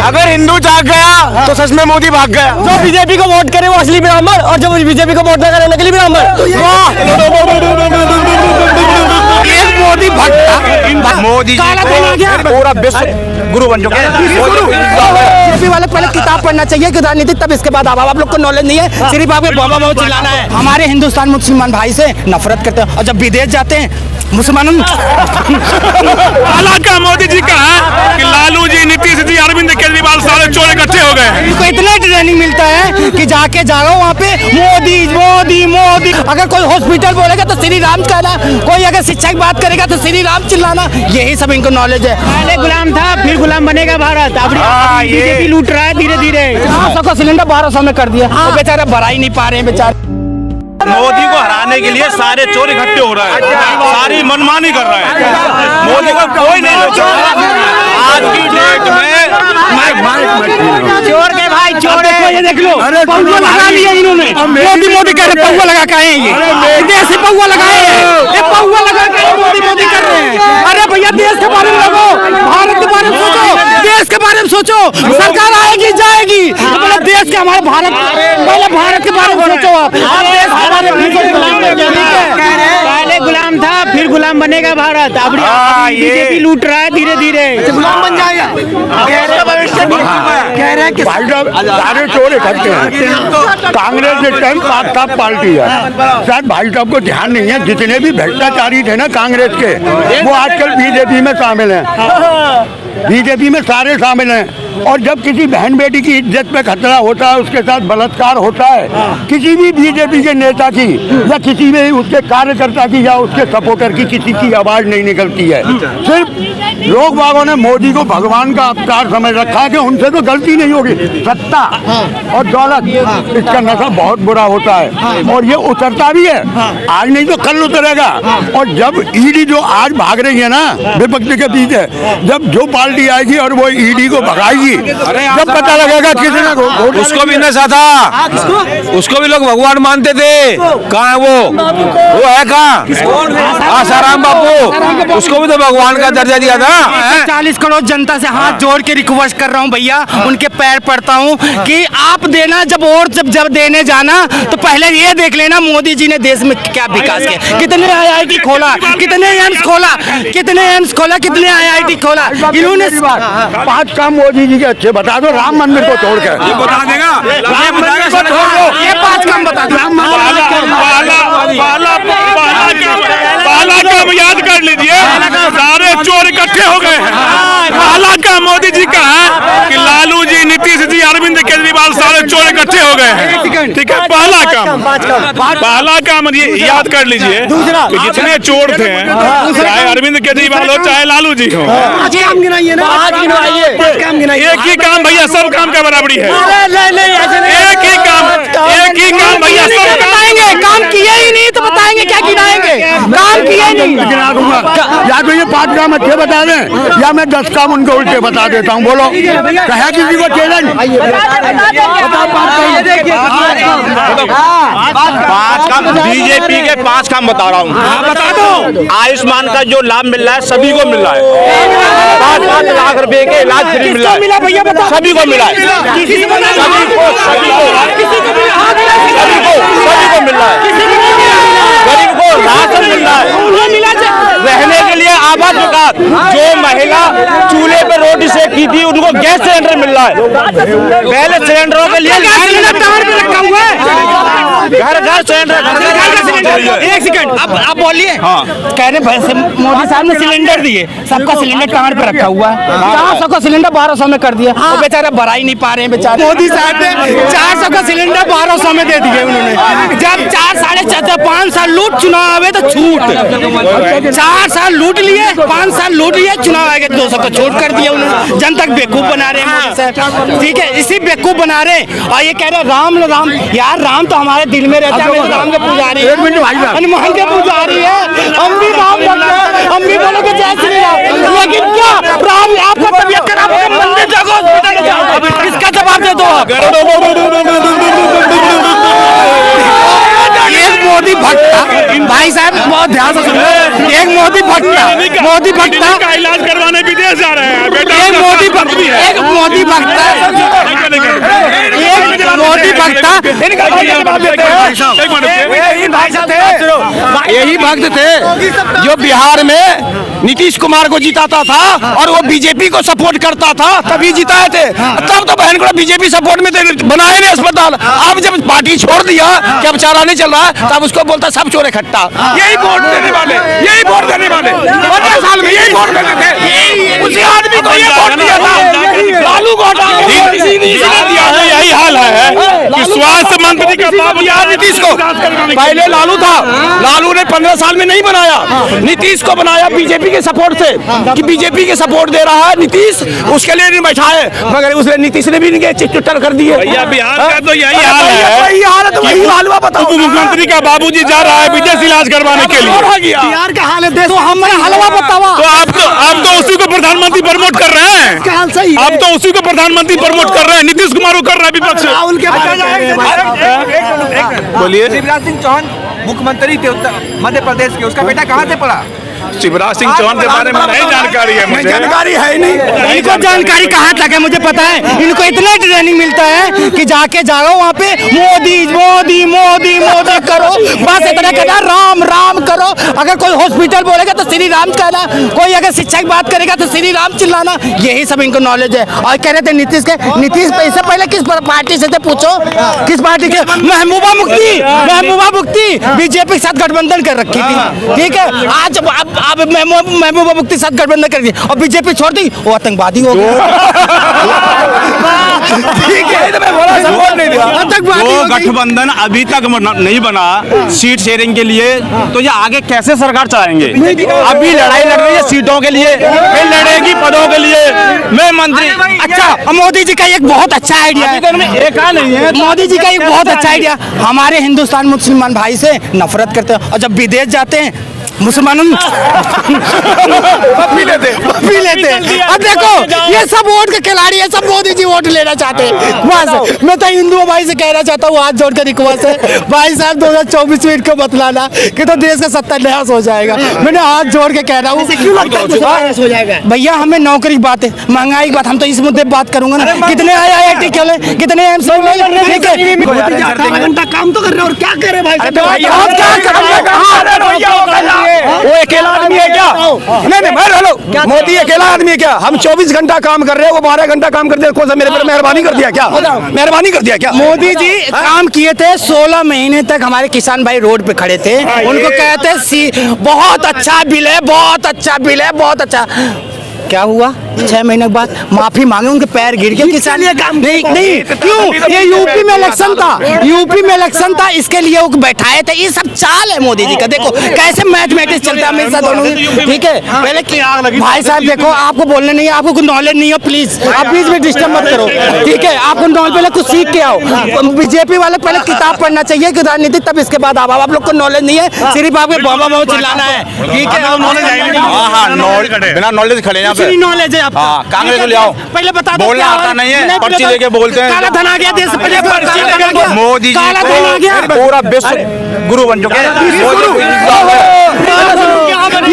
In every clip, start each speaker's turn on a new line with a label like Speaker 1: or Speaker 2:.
Speaker 1: अगर हिंदू जाग गया तो सच में मोदी भाग गया।
Speaker 2: जो बीजेपी को वोट करे वो असली ब्राह्मण, और जो बीजेपी को वोट न करे नकली ब्राह्मण।
Speaker 1: मोदी भट्टा, मोदी जी पूरा विश्व गुरु बन चुके हैं।
Speaker 2: बीजेपी वाले पहले किताब पढ़ना चाहिए कि राजनीति, तब इसके बाद आप लोग को नॉलेज नहीं है, सिर्फ आपको बाबा बाबा चिल्लाना है। हमारे हिंदुस्तान मुसलमान भाई से नफरत करते हैं, और जब विदेश जाते हैं मुसलमानों
Speaker 3: हालांकि मोदी जी का है कि लालू जी, नीतीश जी, अरविंद केजरीवाल सारे चोर इकट्ठे हो गए हैं।
Speaker 2: इनको इतना ट्रेनिंग मिलता है कि जाके जाओ वहाँ पे मोदी मोदी मोदी। अगर कोई हॉस्पिटल बोलेगा तो श्री राम कहना, कोई अगर शिक्षक बात करेगा तो श्री राम चिल्लाना, यही सब इनको नॉलेज है।
Speaker 4: पहले गुलाम था, फिर गुलाम बनेगा भारत। अब बीजेपी लूट रहा है धीरे धीरे।
Speaker 2: 500 का सिलेंडर 1200 में कर दिया, तो बेचारे भरा ही नहीं पा रहे हैं बेचारे।
Speaker 5: मोदी को हराने के लिए सारे चोर इकट्ठे हो रहे हैं, सारी मनमानी कर रहे हैं। मोदी को कोई नहीं रोका। आज की डेट में
Speaker 4: चोर के भाई चोर है।
Speaker 2: ये देख लो, पौवा लगा लिया इन्होंने। मोदी मोदी कर रहे, पौवा लगा के आए हैं ये देश से पौवा लगाए हैं, ये पौवा लगा के मोदी मोदी कर रहे हैं। अरे भैया देश के बारे में लगो, भारत के बारे में सोचो, देश के बारे में सोचो। सरकार आएगी जाएगी, पहले देश के हमारे भारत, पहले भारत के बारे में सोचो। आप देश हमारे
Speaker 4: पहले गुलाम था, फिर गुलाम बनेगा भारत। अब बीजेपी लूट रहा है धीरे धीरे।
Speaker 2: गुलाम बन जाएगा। कह रहे हैं कि
Speaker 6: भाई साहब सारे चोर इकट्ठे हैं। कांग्रेस इस टाइम टॉप पार्टी है। शायद भाई साहब को ध्यान नहीं है, जितने भी भ्रष्टाचारी थे ना कांग्रेस के, वो आजकल बीजेपी में शामिल हैं। बीजेपी में सारे शामिल हैं। और जब किसी बहन बेटी की इज्जत पे खतरा होता है, उसके साथ बलात्कार होता है, किसी भी बीजेपी के नेता की या किसी भी उसके कार्यकर्ता की या उसके सपोर्टर की किसी की आवाज नहीं निकलती है। सिर्फ लोग बागों ने मोदी को भगवान का अवतार समझ रखा है कि उनसे तो गलती नहीं होगी। सत्ता और दौलत, इसका नशा बहुत बुरा होता है और ये उतरता भी है, आज नहीं तो कल उतरेगा। और जब ईडी जो आज भाग रही है ना विपक्ष के पीछे, जब जो पार्टी आएगी और वो ईडी को भगाएगी, जब पता लगेगा किसने
Speaker 1: उसको भी नशा था, उसको भी लोग भगवान मानते थे। कहाँ है वो है कहाँ? आसाराम बापू, उसको भी तो भगवान का दर्जा दिया था।
Speaker 2: 40 करोड़ जनता से हाथ जोड़ के रिक्वेस्ट कर रहा हूँ भैया, उनके पैर पड़ता हूँ कि आप देना जब देने जाना तो पहले ये देख लेना मोदी जी ने देश में क्या विकास किया, कितने IIT खोला, कितने एम्स खोला, कितने IIT खोला। इन्होंने
Speaker 6: 5 काम मोदी जी के अच्छे बता दो। राम मंदिर को छोड़ कर
Speaker 1: ये बता देगा,
Speaker 6: राम मंदिर को छोड़ दो,
Speaker 2: ये 5 काम बता दो।
Speaker 3: पाला काम याद कर लीजिए, सारे चोर इकट्ठे हो गए हैं। पाला का मोदी जी का है कि लालू जी, नीतीश जी, अरविंद केजरीवाल सारे चोर इकट्ठे हो गए हैं। ठीक है, पहला काम ये याद कर लीजिए कि जितने चोर थे, चाहे अरविंद केजरीवाल हो चाहे लालू जी हो, एक ही काम भैया, सब काम का बराबरी है। एक ही काम भैया, सब
Speaker 2: बताएंगे, काम किए ही नहीं तो बताएंगे क्या गिनाएंगे, काम किए ही नहीं।
Speaker 6: गिना दूंगा, या तो ये 5 काम अच्छे बता दें या मैं 10 काम उनके उल्टे बता देता हूँ। बोलो, कहे किसी को चैलेंज?
Speaker 5: 5 काम बीजेपी के 5 काम बता रहा हूँ।
Speaker 2: बता दो।
Speaker 5: आयुष्मान का जो लाभ मिल रहा है सभी को मिल रहा है। 5 लाख रुपए के इलाज फ्री मिल रहा है,
Speaker 2: भैया बता,
Speaker 5: सभी को मिला है, सभी को मिल रहा है। गरीब को राशन मिल रहा है, रहने के लिए आवास विकास। जो महिला चूल्हे पे रोटी सेकती थी उनको गैस सिलेंडर मिल रहा है। पहले सिलेंडरों के लिए घर सिलेंडर।
Speaker 2: एक सेकंड, अब बोलिए। कह रहे मोदी साहब ने सिलेंडर दिए, सबका सिलेंडर टावर पे रखा हुआ है। 400 का सिलेंडर 1200 में कर दिया, तो बेचारे भरा ही नहीं पा रहे हैं बेचारे। मोदी साहब ने 400 का सिलेंडर 1200 में दे दिए उन्होंने। जब 4-5 साल लूट, चुनाव आवे तो छूट। 4 साल लूट लिए, 5 साल लूट लिए, चुनाव आएगा 200 का छूट कर दिया उन्होंने। जनता को बेवकूफ बना रहे हैं मोदी साहब। ठीक है, इसी बेवकूफ बना रहे हैं। और ये कह रहे राम यार, राम तो हमारे दिल में रहता है। राम के पुजारी, हनुमान के पुजारी है, हम भी राम बोलते हैं, हम भी बोलोगे जय श्री राम। लेकिन क्या राम, आपका तबियत खराब है, मंदिर जाओ, हॉस्पिटल जाओ, इसका जवाब दे दो आप। एक मोदी भट्टा, भाई साहब बहुत ध्यान से सुनो, एक मोदी भट्टा
Speaker 3: का इलाज करवाने विदेश जा रहे हैं।
Speaker 2: एक मोदी भट्टा वक्त था
Speaker 5: यही भक्त थे जो बिहार में नीतीश कुमार को जिताता था और वो बीजेपी को सपोर्ट करता था, तभी जिताए थे। तब तो बहन को बीजेपी सपोर्ट में बनाए नहीं अस्पताल। अब जब पार्टी छोड़ दिया कि अब चारा नहीं चल रहा है, तब उसको बोलता सब चोर इकट्ठा। यही वोट देने वाले, यही वोट देने वाले 15 साल में यही वोट देते थे। उसी आदमी को ये वोट दिया था, लालू को हटा
Speaker 3: यही हाल है कि स्वास्थ्य मंत्री का
Speaker 5: नीतीश को पहले लालू था, लालू ने 15 साल में नहीं बनाया, नीतीश को बनाया बीजेपी के सपोर्ट से कि बीजेपी के सपोर्ट दे रहा है नीतीश, उसके लिए नहीं बैठाए, मगर उसने नीतीश ने भी इनके चिट्टर कर दिए।
Speaker 3: भैया बिहार का तो यही हाल है,
Speaker 5: वही हाल है तो वही मालूम बताओ।
Speaker 3: उप मुख्यमंत्री का बाबूजी जा रहा है विदेश इलाज करवाने के लिए।
Speaker 2: बिहार का हाल है, तो हमारा हलवा बतावा।
Speaker 3: तो आप तो उसी को प्रधानमंत्री प्रमोट कर रहे हैं, आप तो उसी को प्रधानमंत्री प्रमोट कर रहे हैं, नीतीश कुमार को कर रहा है विपक्ष।
Speaker 1: बोलिए।
Speaker 7: शिवराज सिंह चौहान मुख्यमंत्री थे मध्य प्रदेश के, उसका बेटा कहाँ से पढ़ा?
Speaker 3: शिवराज सिंह चौहान के बारे में नहीं जानकारी है मुझे,
Speaker 5: जानकारी है नहीं।
Speaker 2: इनको जानकारी कहाँ तक है मुझे पता है। इनको इतना ट्रेनिंग मिलता है कि जाके जाओ वहाँ पे मोदी मोदी मोदी मोदी करो, बस इतना कहना राम राम करो। अगर कोई हॉस्पिटल बोलेगा तो श्री राम कहना, कोई अगर शिक्षक बात करेगा तो श्री राम चिल्लाना, यही सब इनको नॉलेज है। और कह रहे थे नीतीश के, नीतीश इससे पहले किस पार्टी से थे पूछो, किस पार्टी के? महबूबा मुफ्ती बीजेपी के साथ गठबंधन कर रखी थी, ठीक है। आज अब महबूबा मुफ्ती साथ गठबंधन कर दिया और बीजेपी छोड़ दी, वो आतंकवादी हो गया। ठीक है, तो मैं बोला सपोर्ट नहीं दिया।
Speaker 5: जो गठबंधन अभी तक नहीं बना सीट शेयरिंग के लिए, तो ये आगे कैसे सरकार चलाएंगे? अभी लड़ाई लड़ रही है सीटों के लिए, फिर लड़ेगी पदों के लिए। मैं मंत्री,
Speaker 2: अच्छा मोदी जी का एक बहुत अच्छा आइडिया है,
Speaker 5: एक नहीं है।
Speaker 2: मोदी जी का एक बहुत अच्छा आइडिया। हमारे हिंदुस्तान मुसलमान भाई से नफरत करते हैं और जब विदेश जाते हैं मुसलमानों पी लेते हैं। अब देखो ये सब वोट के खिलाड़ी है, सब मोदी जी वोट लेना चाहते हैं। बस मैं तो हिंदुओं भाई से कहना चाहता हूँ, हाथ जोड़कर रिक्वेस्ट है भाई साहब 2024 में इनको बतलाना कि तो देश का सत्यानाश हो जाएगा। मैंने हाथ जोड़ के कह रहा हूँ, भैया हमें नौकरी की बात है, महंगाई की बात, हम तो इस मुद्दे पर बात करूंगा ना। कितने IIT खोले, कितने एम्स घंटा काम तो कर रहे और क्या कर रहे भाई?
Speaker 5: वो अकेला आदमी है क्या? नहीं हेलो, मोदी अकेला आदमी है क्या? हम 24 घंटा काम कर रहे हैं, वो 12 घंटा काम करते हैं। कौन सा मेरे पर मेहरबानी कर दिया क्या? मेहरबानी कर दिया क्या?
Speaker 2: मोदी जी काम किए थे 16 महीने तक, हमारे किसान भाई रोड पे खड़े थे, उनको कहते बहुत अच्छा बिल है, बहुत अच्छा बिल है, बहुत अच्छा। क्या हुआ? 6 महीने के बाद माफी मांगे, उनके पैर गिर गए। किसान नहीं क्यों? ये यूपी में इलेक्शन था, इसके लिए वो बैठाए थे। ये सब चाल है मोदी जी का। देखो कैसे मैथमेटिक्स चलता है हमेशा दोनों, ठीक है। पहले भाई साहब देखो, आपको बोलने नहीं है, आपको कुछ नॉलेज नहीं है, प्लीज आप बीच में डिस्टर्ब मत करो, ठीक है। आपको नॉलेज पहले कुछ सीख के आओ। बीजेपी वाले पहले किताब पढ़ना चाहिए कि राजनीति, तब इसके बाद आप लोग को नॉलेज नहीं है, सिर्फ आपके बाबा चिल्लाना है, ठीक है।
Speaker 5: बिना नॉलेज खड़े यहाँ पे
Speaker 2: नॉलेज है आपका।
Speaker 5: कांग्रेस को ले आओ,
Speaker 2: पहले बता दो
Speaker 5: बोलना आता नहीं है, पर्ची लेके बोलते हैं।
Speaker 2: काला धन आ गया देश पे,
Speaker 5: मोदी जी
Speaker 2: काला धन आ गया,
Speaker 5: पूरा विश्व गुरु बन चुके हैं।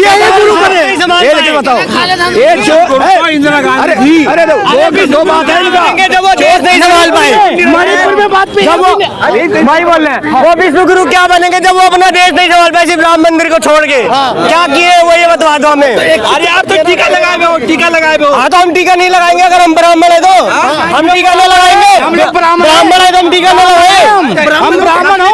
Speaker 2: ये गुरु बने।
Speaker 5: ये लेके बताओ, ये जो अरे दो बात है इनका,
Speaker 2: जब वो देश नहीं संभाल पाए, मणिपुर में बात पे
Speaker 5: भाई बोल रहे हैं वो विश्व गुरु क्या बनेंगे जब वो अपना देश नहीं संभाल पाए? सिर्फ राम मंदिर को छोड़ के क्या किए वो ये बता दो हमें।
Speaker 2: अरे आप तो टीका लगाए हो, टीका लगाए हो।
Speaker 5: हाँ तो हम टीका नहीं लगाएंगे, अगर हम ब्राह्मण है तो हम टीका नहीं लगाएंगे। ब्राह्मण है तो हम टीका नहीं लगाएंगे, हम ब्राह्मण हो।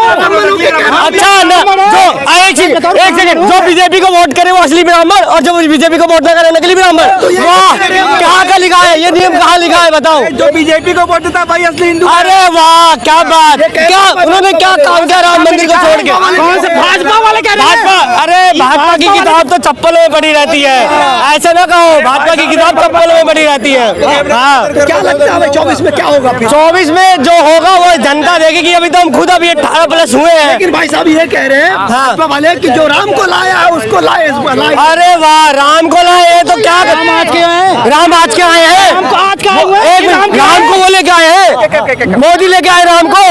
Speaker 5: अच्छा ना, जो एक सेकंड, जो बीजेपी को वोट करे वो असली ब्राह्मण, और जो बीजेपी को वोट ना करे नकली ब्राह्मण। वाह, कहाँ का लिखा है ये नियम? कहाँ लिखा है बताओ?
Speaker 7: जो बीजेपी को वोट देता भाई असली हिंदू।
Speaker 5: अरे वाह क्या बात, क्या उन्होंने क्या काम किया राम मंदिर को छोड़ के?
Speaker 2: कौन से भाजपा वाले कह रहे हैं?
Speaker 5: भाजपा, अरे भाजपा की किताब तो चप्पल में पड़ी रहती है, ऐसे ना कहो। भाजपा की किताब चप्पल में पड़ी रहती है। हाँ,
Speaker 2: क्या लगता है 24 में क्या होगा?
Speaker 5: 24 में जो होगा वो जनता देखेगी। अभी तो हम खुद अभी 18+ हुए हैं।
Speaker 2: लेकिन भाई साहब ये कह रहे हैं भाजपा वाले कि जो राम को लाया है उसको लाए।
Speaker 5: अरे वाह, राम को लाए तो क्या?
Speaker 2: राम आज के आए हैं,
Speaker 5: राम आज के आए हैं,
Speaker 2: राम को आज का आए हुए हैं,
Speaker 5: राम को बोले क्या आए हैं? मोदी लेके आए राम को।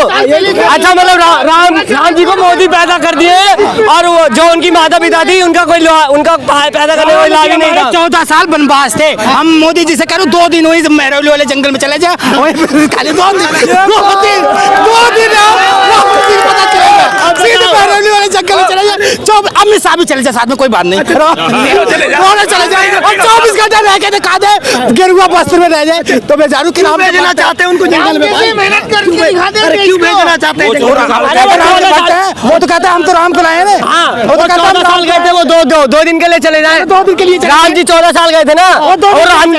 Speaker 5: अच्छा मतलब राम जी को मोदी पैदा कर दिए और वो जो उनकी माता पिता थी उनका उनका पैदा करने का लाभ ही नहीं था।
Speaker 2: 14 साल वनवास थे। हम मोदी जी से करो 2 दिन वही महरौली वाले जंगल में चले जाए, खाली 2 दिन पता चलेगा, सीधे महरौली वाले जंगल में चले जाए। अमित शाह भी चले जाए साथ में, कोई बात नहीं, चले जाए और 24 घंटे रह के दिखा दे, गेरुआ वस्त्र में रह जाए तो बेचारू की नाम भेजना चाहते हैं उनको जंगल में, मेहनत करके दिखा दे, क्यों भेजना चाहते हैं? वो तो कहते हैं हम तो राम को लाए हैं। वो तो 14 साल गए थे, वो 2 दिन के लिए चले जाए, 2 दिन के लिए।
Speaker 5: राम जी 14 साल गए थे ना, और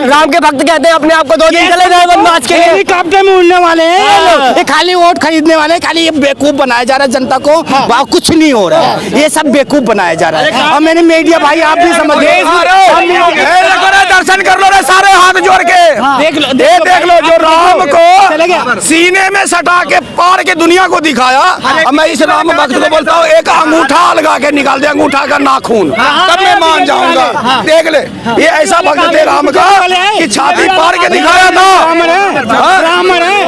Speaker 5: राम के भक्त कहते हैं अपने आप को 2 दिन चले जाए वनवास के लिए।
Speaker 2: हेलीकॉप्टर में उड़ने वाले हैं, ये खाली वोट खरीदने वाले, खाली ये बेवकूफ बनाया जा रहा है जनता को, वहाँ कुछ नहीं हो रहा है, ये सब बेवकूफ बनाया जा रहा है। और मैंने मीडिया भाई आप भी समझ
Speaker 6: दर्शन कर लो रे सारे हाथ जोड़ के, देख लो जो राम को सीने में सटा के पार के दुनिया को दिखाया। अब मैं इस राम भक्त को बोलता हूँ एक अंगूठा लगा के निकाल दे, अंगूठा का नाखून, तब मैं मान जाऊंगा। देख ले ये ऐसा भक्त थे राम का कि छाती पार के दिखाया था,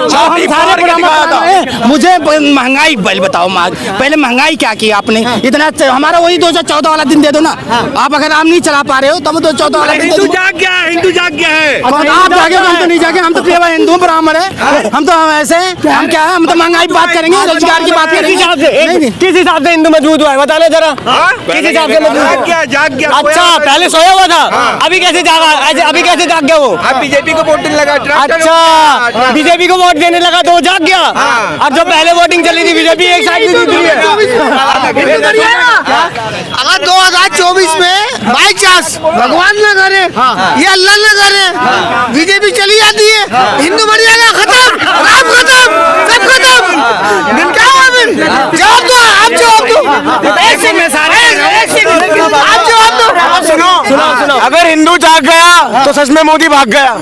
Speaker 6: छाती पार के दिखाया था।
Speaker 2: मुझे महंगाई बताओ, पहले महंगाई क्या की आपने? इतना हमारा वही 2014 वाला दिन दे दो ना। आप अगर आप नहीं चला पा रहे हो तो हम 2014 वाला दिन दे दो।
Speaker 3: हिंदू जाग गया है।
Speaker 2: आप जागे, हम तो नहीं जागे, हम तो केवल हिंदू ब्राह्मण है, हम तो ऐसे हम क्या है, हम तो महंगाई की बात करेंगे, रोजगार की बात करेंगे।
Speaker 5: किस हिसाब से हिंदू मजबूत हुआ है बताना जरा, किस हिसाब से
Speaker 3: जाग गया।
Speaker 5: अच्छा पहले सोया हुआ था, अभी कैसे जागा? अभी कैसे जाग गया वो?
Speaker 7: अब बीजेपी को वोट देने लगा।
Speaker 5: अच्छा बीजेपी को वोट देने लगा तो जाग गया। अब जो पहले वोटिंग चली थी बीजेपी एक साइड जीत रही है।
Speaker 2: अगर 2024 में बाई चांस भगवान न करे या अल्लाह न करे बीजेपी चली जाती है, हिंदू मर जाएगा, खत्म, राम खत्म, सब खत्म। दिन क्या हुआ फिर? जवाब दो, आप जवाब दो। एक सेकंड आप जवाब दो।
Speaker 5: सुनो
Speaker 6: अगर हिंदू जाग गया तो सच में मोदी भाग गया।